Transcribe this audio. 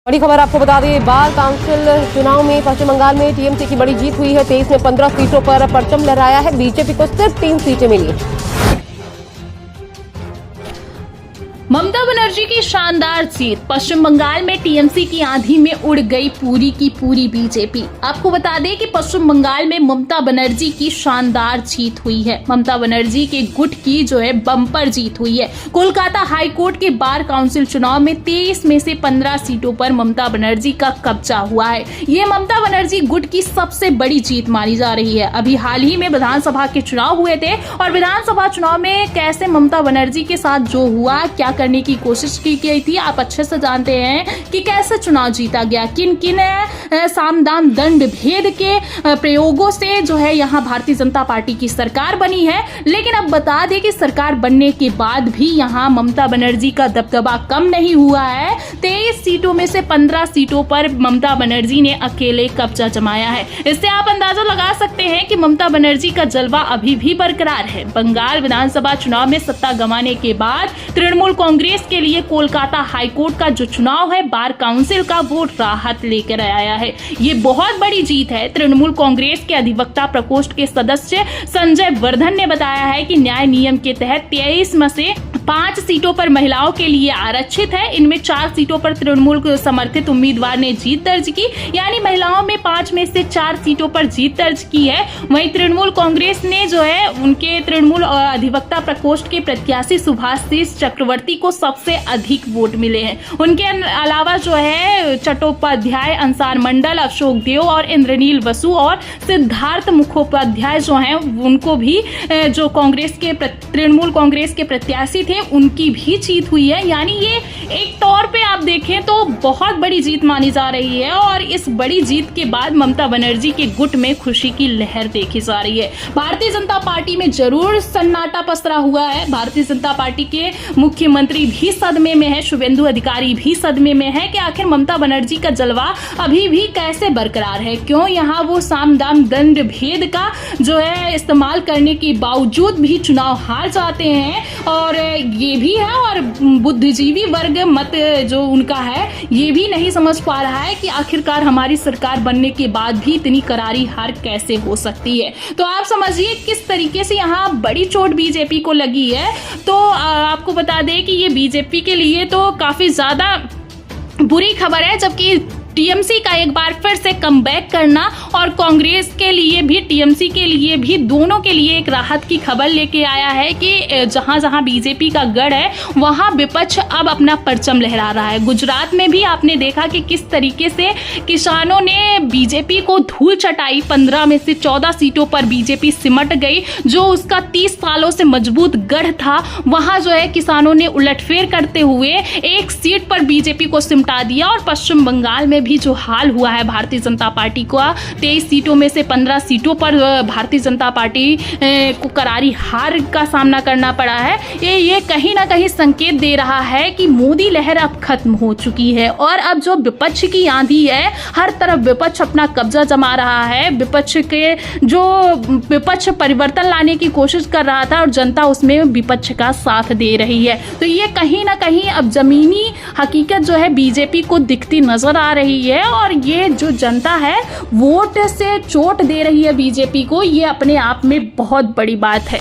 बड़ी खबर आपको बता दें, बार काउंसिल चुनाव में पश्चिम बंगाल में टीएमसी की बड़ी जीत हुई है। 23 में 15 सीटों पर परचम लहराया है। बीजेपी को सिर्फ 3 सीटें मिली। ममता बनर्जी की शानदार जीत। पश्चिम बंगाल में टीएमसी की आंधी में उड़ गई पूरी की पूरी बीजेपी। आपको बता दें कि पश्चिम बंगाल में ममता बनर्जी की शानदार जीत हुई है। ममता बनर्जी के गुट की जो है बम्पर जीत हुई है। कोलकाता हाई कोर्ट के बार काउंसिल चुनाव में 23 में से 15 सीटों पर ममता बनर्जी का कब्जा हुआ है। ये ममता बनर्जी गुट की सबसे बड़ी जीत मानी जा रही है। अभी हाल ही में विधानसभा के चुनाव हुए थे और विधानसभा चुनाव में कैसे ममता बनर्जी के साथ जो हुआ, क्या करने की कोशिश की गई थी, आप अच्छे से जानते हैं कि कैसे चुनाव जीता गया, किन किन साम दाम दंड भेद के प्रयोगों से जो है यहाँ भारतीय जनता पार्टी की सरकार बनी है। लेकिन अब बता दें कि सरकार बनने के बाद भी यहाँ ममता बनर्जी का दबदबा कम नहीं हुआ है। 23 सीटों में से 15 सीटों पर ममता बनर्जी ने अकेले कब्जा जमाया है। इससे आप अंदाजा लगा सकते हैं कि ममता बनर्जी का जलवा अभी भी बरकरार है। बंगाल विधानसभा चुनाव में सत्ता गंवाने के बाद तृणमूल कांग्रेस के लिए कोलकाता हाईकोर्ट का जो चुनाव है, बार काउंसिल का, वो राहत लेकर आया है। ये बहुत बड़ी जीत है। तृणमूल कांग्रेस के अधिवक्ता प्रकोष्ठ के सदस्य संजय वर्धन ने बताया है कि न्याय नियम के तहत 23 में से 5 सीटों पर महिलाओं के लिए आरक्षित है। इनमें 4 सीटों पर तृणमूल समर्थित उम्मीदवार ने जीत दर्ज की, यानी महिलाओं में 5 में से 4 सीटों पर जीत दर्ज की है। वहीं तृणमूल कांग्रेस ने जो है उनके तृणमूल अधिवक्ता प्रकोष्ठ के प्रत्याशी सुभाषिष चक्रवर्ती को सबसे अधिक वोट मिले हैं। उनके अलावा जो है चट्टोपाध्याय, अंसार मंडल, अशोक देव और इंद्रनील बसु और सिद्धार्थ मुखोपाध्याय जो हैं उनको भी जो कांग्रेस के तृणमूल कांग्रेस के प्रत्याशी थे उनकी भी जीत हुई है। यानी ये एक तौर पे आप देखें तो बहुत बड़ी जीत मानी जा रही है और इस बड़ी जीत के बाद ममता बनर्जी के गुट में खुशी की लहर देखी जा रही है। भारतीय जनता पार्टी में जरूर सन्नाटा पसरा हुआ है। भारतीय जनता पार्टी के मुख्यमंत्री भी सदमे में है, शुभेंदु अधिकारी भी सदमे में है कि आखिर ममता बनर्जी का जलवा अभी भी कैसे बरकरार है। क्यों यहाँ वो साम दाम दंड भेद का जो है इस्तेमाल करने के बावजूद भी चुनाव हार जाते हैं। और ये भी है, और बुद्धिजीवी वर्ग मत जो उनका है ये भी नहीं समझ पा रहा है कि आखिरकार हमारी सरकार बनने के बाद भी इतनी करारी हार कैसे हो सकती है। तो आप समझिए किस तरीके से यहाँ बड़ी चोट बीजेपी को लगी है। तो आपको बता दें कि ये बीजेपी के लिए तो काफी ज्यादा बुरी खबर है, जबकि टीएमसी का एक बार फिर से कमबैक करना और कांग्रेस के लिए भी, टीएमसी के लिए भी, दोनों के लिए एक राहत की खबर लेके आया है कि जहां जहां बीजेपी का गढ़ है वहां विपक्ष अब अपना परचम लहरा रहा है। गुजरात में भी आपने देखा कि किस तरीके से किसानों ने बीजेपी को धूल चटाई। 15 में से 14 सीटों पर बीजेपी सिमट गई। जो उसका 30 सालों से मजबूत गढ़ था वहां जो है किसानों ने उलटफेर करते हुए एक सीट पर बीजेपी को सिमटा दिया। और पश्चिम बंगाल में भी जो हाल हुआ है भारतीय जनता पार्टी को, 23 सीटों में से 15 सीटों पर भारतीय जनता पार्टी को करारी हार का सामना करना पड़ा है। ये कहीं ना कहीं संकेत दे रहा है कि मोदी लहर अब खत्म हो चुकी है और अब जो विपक्ष की आंधी है, हर तरफ विपक्ष अपना कब्जा जमा रहा है। विपक्ष परिवर्तन लाने की कोशिश कर रहा था और जनता उसमें विपक्ष का साथ दे रही है। तो ये कहीं ना कहीं अब जमीनी हकीकत जो है बीजेपी को दिखती नजर आ रही है और ये जो जनता है वोट से चोट दे रही है बीजेपी को, ये अपने आप में बहुत बड़ी बात है।